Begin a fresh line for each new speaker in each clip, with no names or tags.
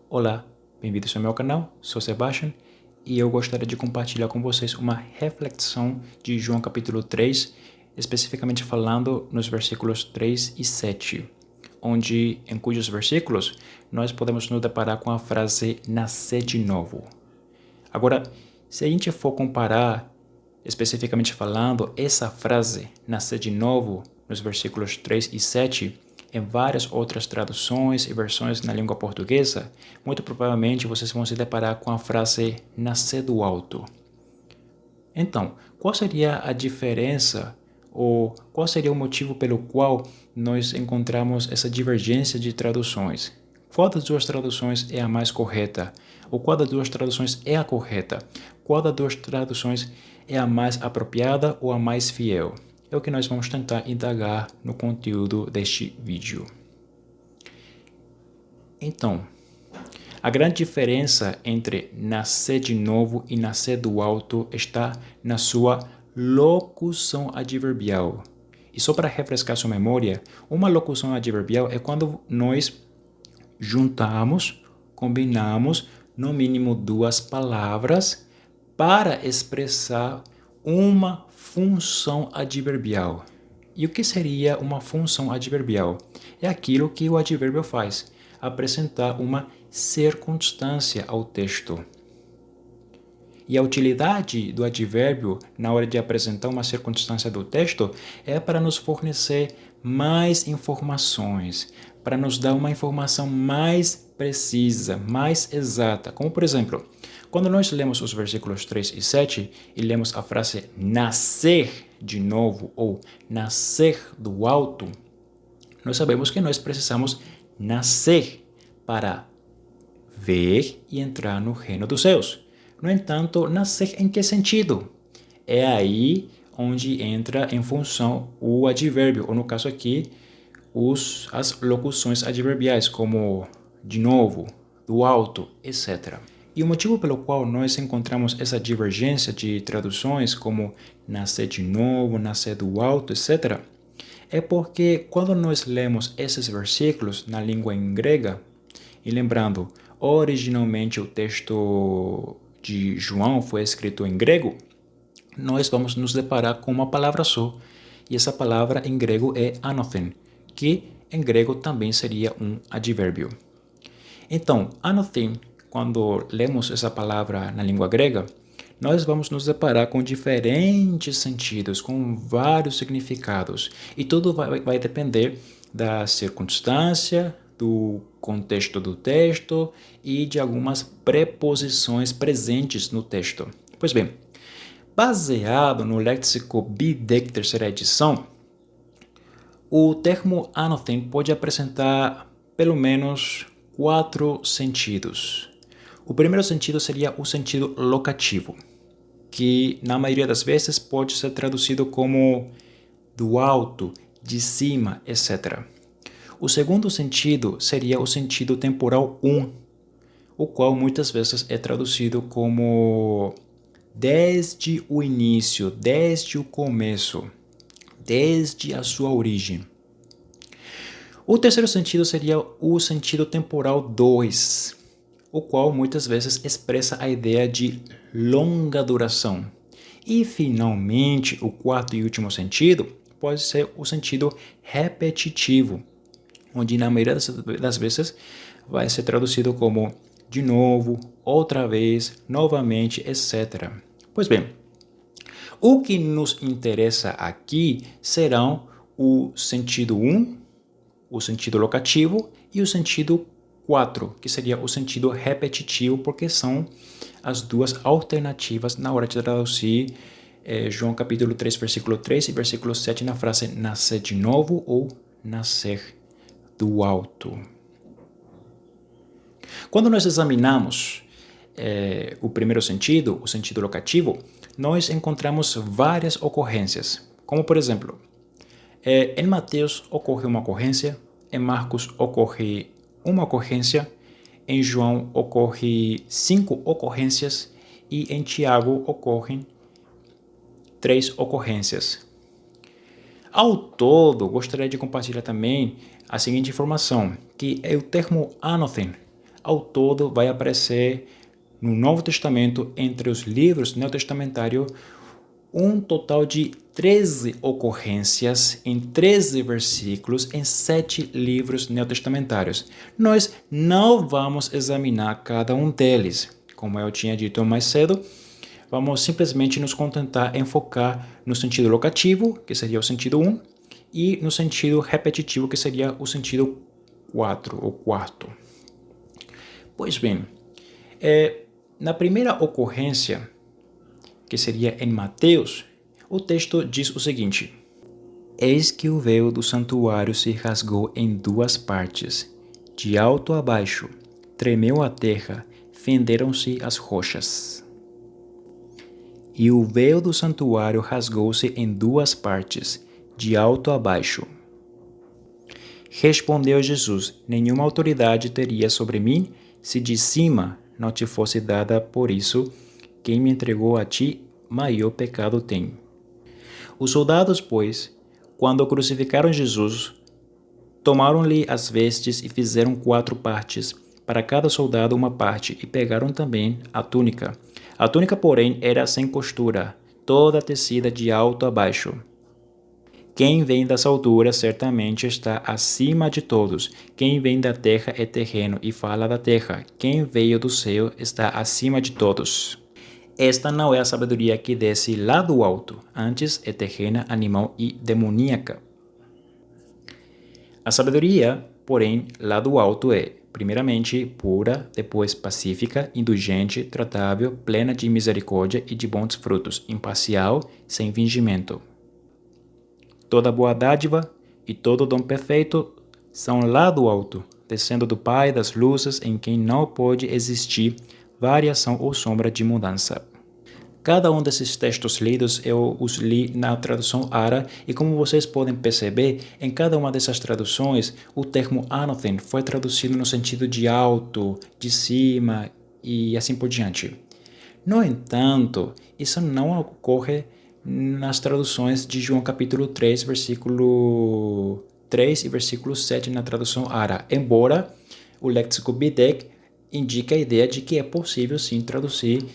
Olá, bem-vindos ao meu canal, sou Sebastian e eu gostaria de compartilhar com vocês uma reflexão de João capítulo 3, especificamente falando nos versículos 3 e 7, em cujos versículos nós podemos nos deparar com a frase nascer de novo. Agora, se a gente for comparar, especificamente falando, essa frase nascer de novo nos versículos 3 e 7, em várias outras traduções e versões na língua portuguesa, muito provavelmente vocês vão se deparar com a frase nascer do alto. Então, qual seria a diferença ou qual seria o motivo pelo qual nós encontramos essa divergência de traduções? Qual das duas traduções é a mais correta? Ou qual das duas traduções é a correta? Qual das duas traduções é a mais apropriada ou a mais fiel? É o que nós vamos tentar indagar no conteúdo deste vídeo. Então, a grande diferença entre nascer de novo e nascer do alto está na sua locução adverbial. E só para refrescar sua memória, uma locução adverbial é quando nós juntamos, combinamos, no mínimo duas palavras para expressar uma função adverbial. E o que seria uma função adverbial? É aquilo que o advérbio faz, apresentar uma circunstância ao texto. E a utilidade do advérbio na hora de apresentar uma circunstância do texto é para nos fornecer mais informações, para nos dar uma informação mais precisa, mais exata. Como, por exemplo, quando nós lemos os versículos 3 e 7 e lemos a frase nascer de novo ou nascer do alto, nós sabemos que nós precisamos nascer para ver e entrar no reino dos céus. No entanto, nascer em que sentido? É aí onde entra em função o advérbio, ou no caso aqui, as locuções adverbiais, como de novo, do alto, etc. E o motivo pelo qual nós encontramos essa divergência de traduções, como nascer de novo, nascer do alto, etc., é porque quando nós lemos esses versículos na língua em grega, e lembrando, originalmente o texto de João foi escrito em grego, nós vamos nos deparar com uma palavra só. E essa palavra em grego é anothen, que em grego também seria um advérbio. Então, anothen, quando lemos essa palavra na língua grega, nós vamos nos deparar com diferentes sentidos, com vários significados. E tudo vai depender da circunstância, do contexto do texto e de algumas preposições presentes no texto. Pois bem, baseado no léxico BDEC terceira edição, o termo anothen pode apresentar pelo menos 4 sentidos. O primeiro sentido seria o sentido locativo, que na maioria das vezes pode ser traduzido como do alto, de cima, etc. O segundo sentido seria o sentido temporal o qual muitas vezes é traduzido como desde o início, desde o começo, desde a sua origem. O terceiro sentido seria o sentido temporal 2, o qual muitas vezes expressa a ideia de longa duração. E, finalmente, o quarto e último sentido pode ser o sentido repetitivo, onde na maioria das vezes vai ser traduzido como de novo, outra vez, novamente, etc. Pois bem, o que nos interessa aqui serão o sentido 1, o sentido locativo e o sentido 4, que seria o sentido repetitivo, porque são as duas alternativas na hora de traduzir João capítulo 3, versículo 3 e versículo 7 na frase nascer de novo ou nascer do alto. Quando nós examinamos o primeiro sentido, o sentido locativo, nós encontramos várias ocorrências, como por exemplo, em Mateus ocorre uma ocorrência, em Marcos ocorre uma ocorrência, em João ocorre 5 ocorrências e em Tiago ocorrem 3 ocorrências. Ao todo, gostaria de compartilhar também a seguinte informação, que o termo anothen, ao todo vai aparecer no Novo Testamento, entre os livros neotestamentários, um total de 13 ocorrências em 13 versículos em 7 livros neotestamentários. Nós não vamos examinar cada um deles. Como eu tinha dito mais cedo, vamos simplesmente nos contentar em focar no sentido locativo, que seria o sentido 1, e no sentido repetitivo, que seria o sentido 4, ou quarto. Pois bem, na primeira ocorrência, que seria em Mateus, o texto diz o seguinte: Eis que o véu do santuário se rasgou em 2 partes, de alto a baixo, tremeu a terra, fenderam-se as rochas. E o véu do santuário rasgou-se em 2 partes, de alto a baixo. Respondeu Jesus: Nenhuma autoridade teria sobre mim, se de cima não te fosse dada. Por isso, quem me entregou a ti, maior pecado tem. Os soldados, pois, quando crucificaram Jesus, tomaram-lhe as vestes e fizeram 4 partes, para cada soldado uma parte, e pegaram também a túnica. A túnica, porém, era sem costura, toda tecida de alto a baixo. Quem vem das alturas certamente está acima de todos. Quem vem da terra é terreno e fala da terra. Quem veio do céu está acima de todos. Esta não é a sabedoria que desce lá do alto, antes é terrena, animal e demoníaca. A sabedoria, porém, lá do alto é, primeiramente, pura, depois pacífica, indulgente, tratável, plena de misericórdia e de bons frutos, imparcial, sem fingimento. Toda boa dádiva e todo dom perfeito são lá do alto, descendo do Pai das luzes, em quem não pode existir variação ou sombra de mudança. Cada um desses textos lidos eu os li na tradução ARA e, como vocês podem perceber, em cada uma dessas traduções o termo anothen foi traduzido no sentido de alto, de cima e assim por diante. No entanto, isso não ocorre nas traduções de João capítulo 3, versículo 3 e versículo 7 na tradução ARA, embora o léxico BDEC indique a ideia de que é possível sim traduzir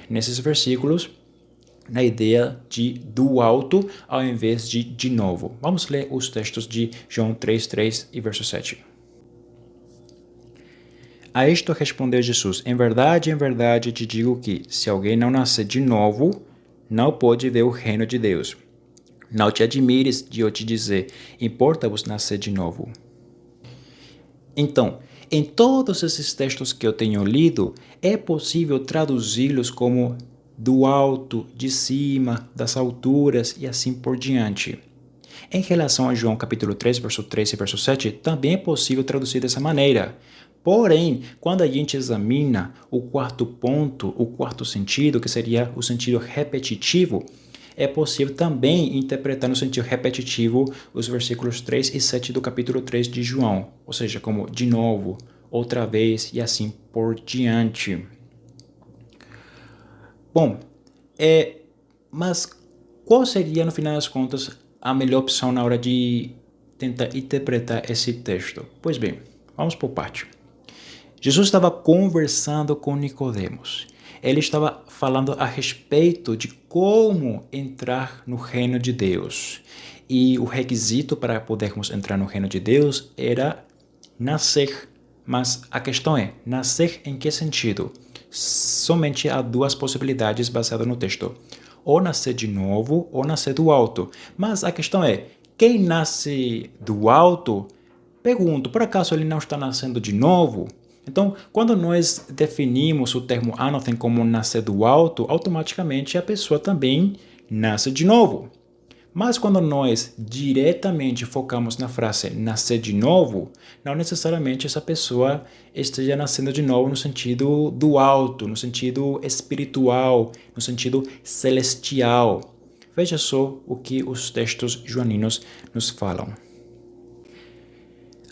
nesses versículos na ideia do alto ao invés de novo. Vamos ler os textos de João 3, 3 e verso 7. A isto respondeu Jesus: em verdade te digo que, se alguém não nascer de novo, não pode ver o reino de Deus. Não te admires de eu te dizer, importa-vos nascer de novo. Então, em todos esses textos que eu tenho lido, é possível traduzi-los como do alto, de cima, das alturas e assim por diante. Em relação a João capítulo 3, verso 3 e verso 7, também é possível traduzir dessa maneira. Porém, quando a gente examina o quarto ponto, o quarto sentido, que seria o sentido repetitivo, é possível também interpretar no sentido repetitivo os versículos 3 e 7 do capítulo 3 de João, ou seja, como de novo, outra vez e assim por diante. Bom, mas qual seria, no final das contas, a melhor opção na hora de tentar interpretar esse texto? Pois bem, vamos por parte. Jesus estava conversando com Nicodemos. Ele estava falando a respeito de como entrar no reino de Deus. E o requisito para podermos entrar no reino de Deus era nascer. Mas a questão é, nascer em que sentido? Somente há 2 possibilidades baseadas no texto. Ou nascer de novo, ou nascer do alto. Mas a questão é, quem nasce do alto, pergunto, por acaso ele não está nascendo de novo? Então, quando nós definimos o termo anothen como nascer do alto, automaticamente a pessoa também nasce de novo. Mas quando nós diretamente focamos na frase nascer de novo, não necessariamente essa pessoa esteja nascendo de novo no sentido do alto, no sentido espiritual, no sentido celestial. Veja só o que os textos joaninos nos falam.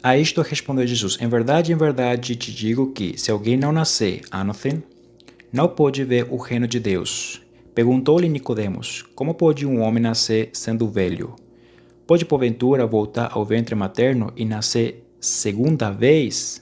A isto respondeu Jesus: em verdade te digo que, se alguém não nascer anothen, não pode ver o reino de Deus. Perguntou-lhe Nicodemos: como pode um homem nascer sendo velho? Pode porventura voltar ao ventre materno e nascer segunda vez?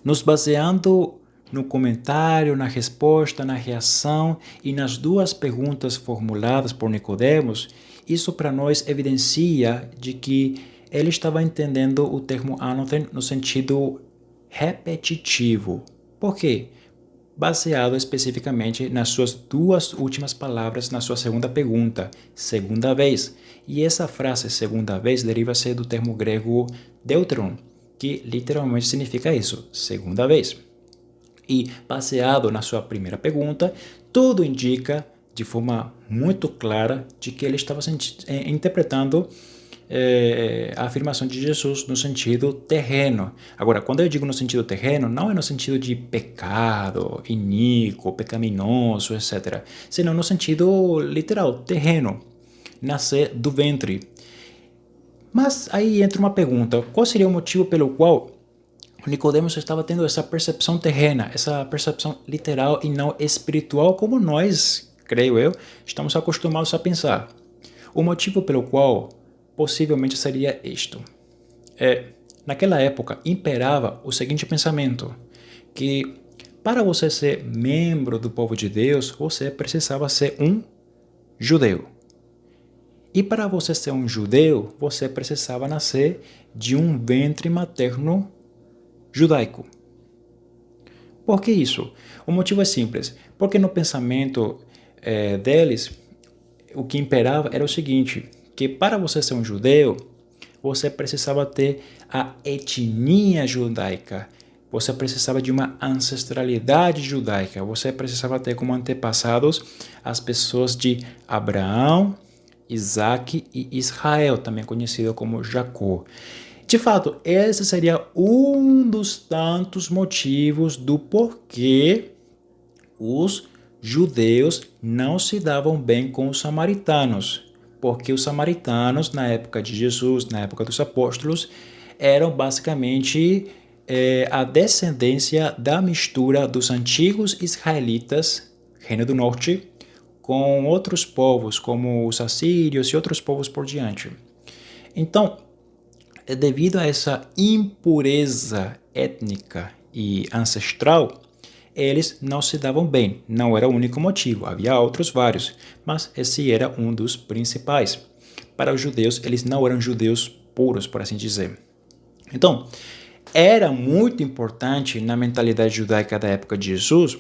Nos baseando no comentário, na resposta, na reação e nas duas perguntas formuladas por Nicodemos, isso para nós evidencia de que ele estava entendendo o termo anothen no sentido repetitivo. Por quê? Baseado especificamente nas suas duas últimas palavras na sua segunda pergunta, segunda vez. E essa frase, segunda vez, deriva-se do termo grego deuteron, que literalmente significa isso, segunda vez. E baseado na sua primeira pergunta, tudo indica de forma muito clara de que ele estava interpretando a afirmação de Jesus no sentido terreno. Agora, quando eu digo no sentido terreno, não é no sentido de pecado, iníquo, pecaminoso, etc., senão no sentido literal, terreno, nascer do ventre. Mas aí entra uma pergunta: qual seria o motivo pelo qual Nicodemos estava tendo essa percepção terrena, essa percepção literal e não espiritual, como nós, creio eu, estamos acostumados a pensar? O motivo pelo qual possivelmente seria isto. Naquela época, imperava o seguinte pensamento, que para você ser membro do povo de Deus, você precisava ser um judeu. E para você ser um judeu, você precisava nascer de um ventre materno judaico. Por que isso? O motivo é simples, porque no pensamento deles, o que imperava era o seguinte, que para você ser um judeu, você precisava ter a etnia judaica, você precisava de uma ancestralidade judaica, você precisava ter como antepassados as pessoas de Abraão, Isaac e Israel, também conhecido como Jacó. De fato, esse seria um dos tantos motivos do porquê os judeus não se davam bem com os samaritanos, porque os samaritanos, na época de Jesus, na época dos apóstolos, eram basicamente a descendência da mistura dos antigos israelitas, Reino do Norte, com outros povos, como os assírios e outros povos por diante. Então, devido a essa impureza étnica e ancestral, eles não se davam bem. Não era o único motivo, havia outros vários, mas esse era um dos principais. Para os judeus, eles não eram judeus puros, por assim dizer. Então, era muito importante na mentalidade judaica da época de Jesus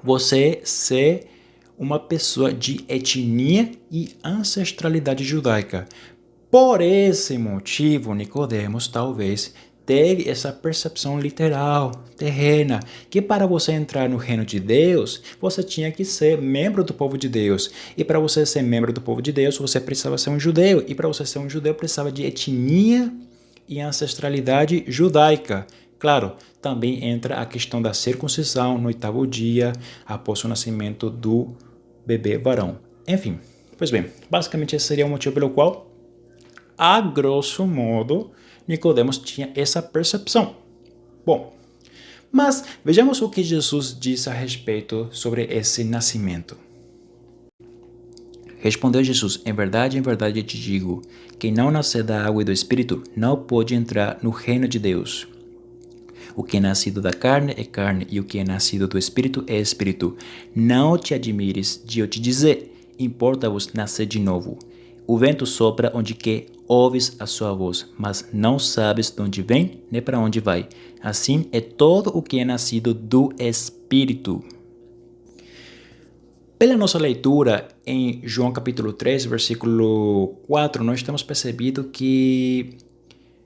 você ser uma pessoa de etnia e ancestralidade judaica. Por esse motivo, Nicodemos talvez teve essa percepção literal, terrena, que para você entrar no reino de Deus, você tinha que ser membro do povo de Deus. E para você ser membro do povo de Deus, você precisava ser um judeu. E para você ser um judeu, precisava de etnia e ancestralidade judaica. Claro, também entra a questão da circuncisão no 8º dia, após o nascimento do bebê varão. Enfim, pois bem, basicamente esse seria o motivo pelo qual, a grosso modo, Nicodemos tinha essa percepção. Bom, mas vejamos o que Jesus disse a respeito sobre esse nascimento. Respondeu Jesus: em verdade eu te digo, quem não nascer da água e do Espírito não pode entrar no reino de Deus. O que é nascido da carne é carne, e o que é nascido do Espírito é Espírito. Não te admires de eu te dizer, importa-vos nascer de novo. O vento sopra onde quer, ouves a sua voz, mas não sabes de onde vem, nem para onde vai. Assim é todo o que é nascido do Espírito. Pela nossa leitura em João capítulo 3, versículo 4, nós temos percebido que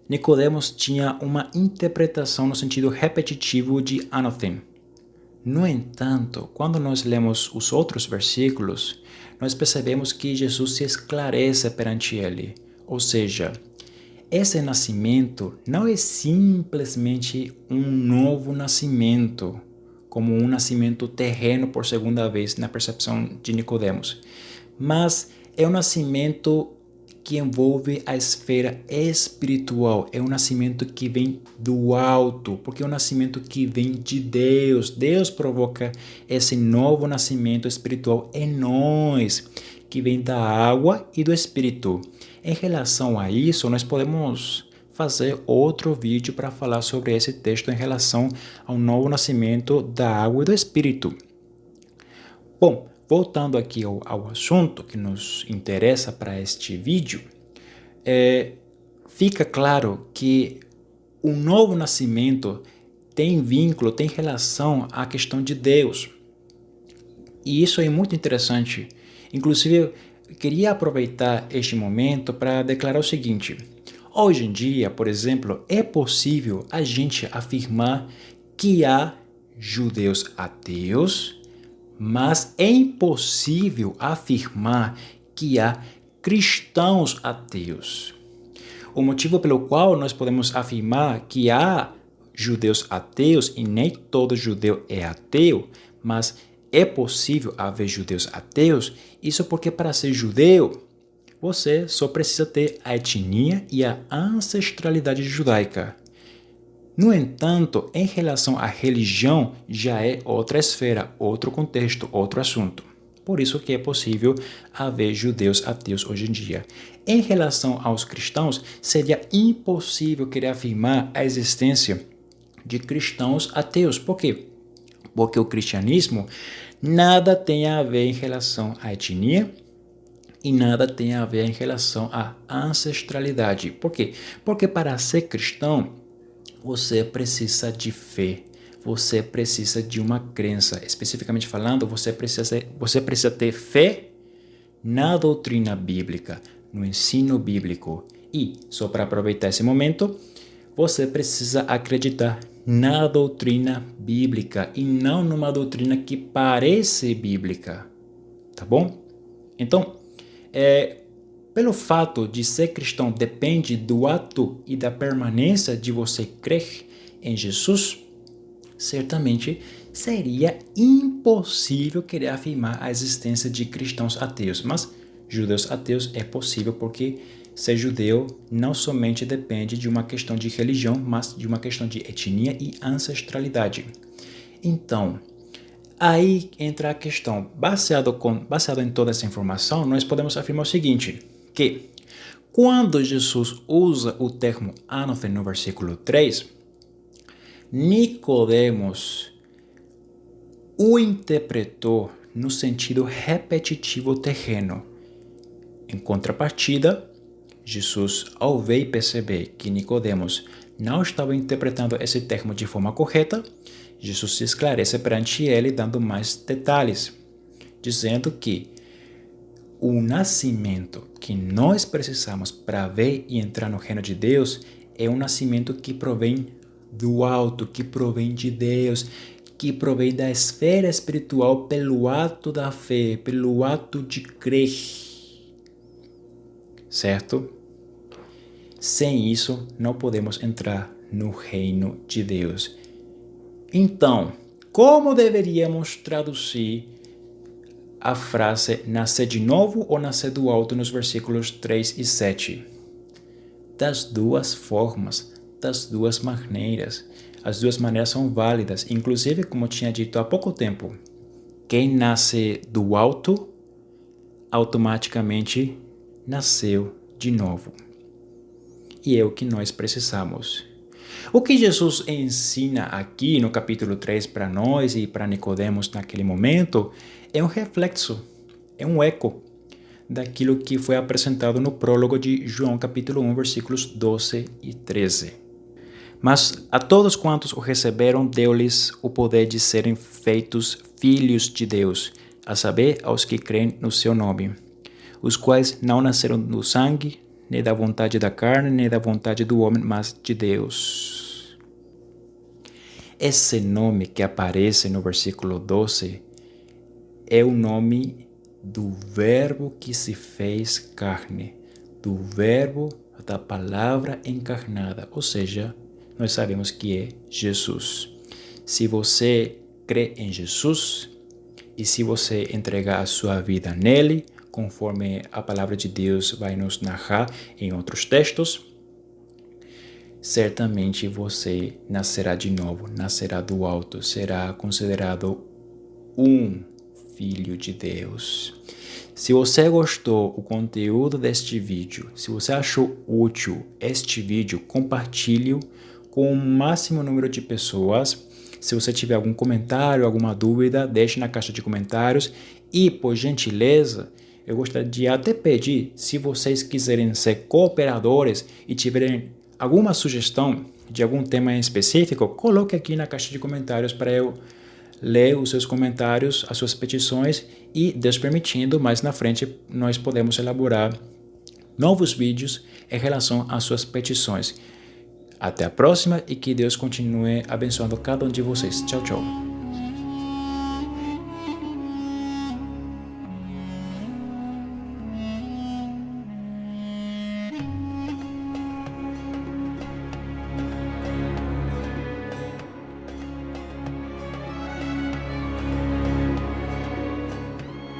Nicodemos tinha uma interpretação no sentido repetitivo de anothen. No entanto, quando nós lemos os outros versículos, nós percebemos que Jesus se esclarece perante ele. Ou seja, esse nascimento não é simplesmente um novo nascimento, como um nascimento terreno por segunda vez na percepção de Nicodemos, mas é um nascimento que envolve a esfera espiritual, é um nascimento que vem do alto, porque é um nascimento que vem de Deus. Deus provoca esse novo nascimento espiritual em nós, que vem da água e do Espírito. Em relação a isso, nós podemos fazer outro vídeo para falar sobre esse texto em relação ao novo nascimento da água e do Espírito. Bom, voltando aqui ao assunto que nos interessa para este vídeo, fica claro que o novo nascimento tem vínculo, tem relação à questão de Deus. E isso é muito interessante. Inclusive, eu queria aproveitar este momento para declarar o seguinte. Hoje em dia, por exemplo, é possível a gente afirmar que há judeus ateus, mas é impossível afirmar que há cristãos ateus. O motivo pelo qual nós podemos afirmar que há judeus ateus, e nem todo judeu é ateu, mas é possível haver judeus ateus, isso porque para ser judeu, você só precisa ter a etnia e a ancestralidade judaica. No entanto, em relação à religião, já é outra esfera, outro contexto, outro assunto. Por isso que é possível haver judeus ateus hoje em dia. Em relação aos cristãos, seria impossível querer afirmar a existência de cristãos ateus. Por quê? Porque o cristianismo nada tem a ver em relação à etnia e nada tem a ver em relação à ancestralidade. Por quê? Porque para ser cristão, você precisa de fé. Você precisa de uma crença. Especificamente falando, você precisa ter fé na doutrina bíblica, no ensino bíblico. E, só para aproveitar esse momento, você precisa acreditar na doutrina bíblica e não numa doutrina que parece bíblica. Tá bom? Então, pelo fato de ser cristão depende do ato e da permanência de você crer em Jesus, certamente seria impossível querer afirmar a existência de cristãos ateus. Mas judeus ateus é possível porque ser judeu não somente depende de uma questão de religião, mas de uma questão de etnia e ancestralidade. Então, aí entra a questão. Baseado em toda essa informação, nós podemos afirmar o seguinte, que quando Jesus usa o termo ánothen no versículo 3, Nicodemos o interpretou no sentido repetitivo terreno. Em contrapartida, Jesus, ao ver e perceber que Nicodemos não estava interpretando esse termo de forma correta, Jesus se esclarece perante ele dando mais detalhes, dizendo que o nascimento que nós precisamos para ver e entrar no reino de Deus é um nascimento que provém do alto, que provém de Deus, que provém da esfera espiritual pelo ato da fé, pelo ato de crer. Certo? Sem isso, não podemos entrar no reino de Deus. Então, como deveríamos traduzir a frase nascer de novo ou nascer do alto nos versículos 3 e 7? Das duas formas, das duas maneiras. As duas maneiras são válidas. Inclusive, como eu tinha dito há pouco tempo, quem nasce do alto, automaticamente nasceu de novo. E é o que nós precisamos. O que Jesus ensina aqui no capítulo 3 para nós e para Nicodemos naquele momento é um reflexo, é um eco daquilo que foi apresentado no prólogo de João capítulo 1, versículos 12 e 13. Mas a todos quantos o receberam, deu-lhes o poder de serem feitos filhos de Deus, a saber, aos que creem no seu nome, os quais não nasceram do sangue, nem da vontade da carne, nem da vontade do homem, mas de Deus. Esse nome que aparece no versículo 12 é o nome do verbo que se fez carne, do verbo da palavra encarnada, ou seja, nós sabemos que é Jesus. Se você crê em Jesus e se você entregar a sua vida nele, conforme a palavra de Deus vai nos narrar em outros textos, certamente você nascerá de novo, nascerá do alto, será considerado um filho de Deus. Se você gostou do conteúdo deste vídeo, se você achou útil este vídeo, compartilhe com o máximo número de pessoas. Se você tiver algum comentário, alguma dúvida, deixe na caixa de comentários. E, por gentileza, eu gostaria de até pedir, se vocês quiserem ser cooperadores e tiverem alguma sugestão de algum tema em específico, coloque aqui na caixa de comentários para eu ler os seus comentários, as suas petições e, Deus permitindo, mais na frente nós podemos elaborar novos vídeos em relação às suas petições. Até a próxima e que Deus continue abençoando cada um de vocês. Tchau, tchau.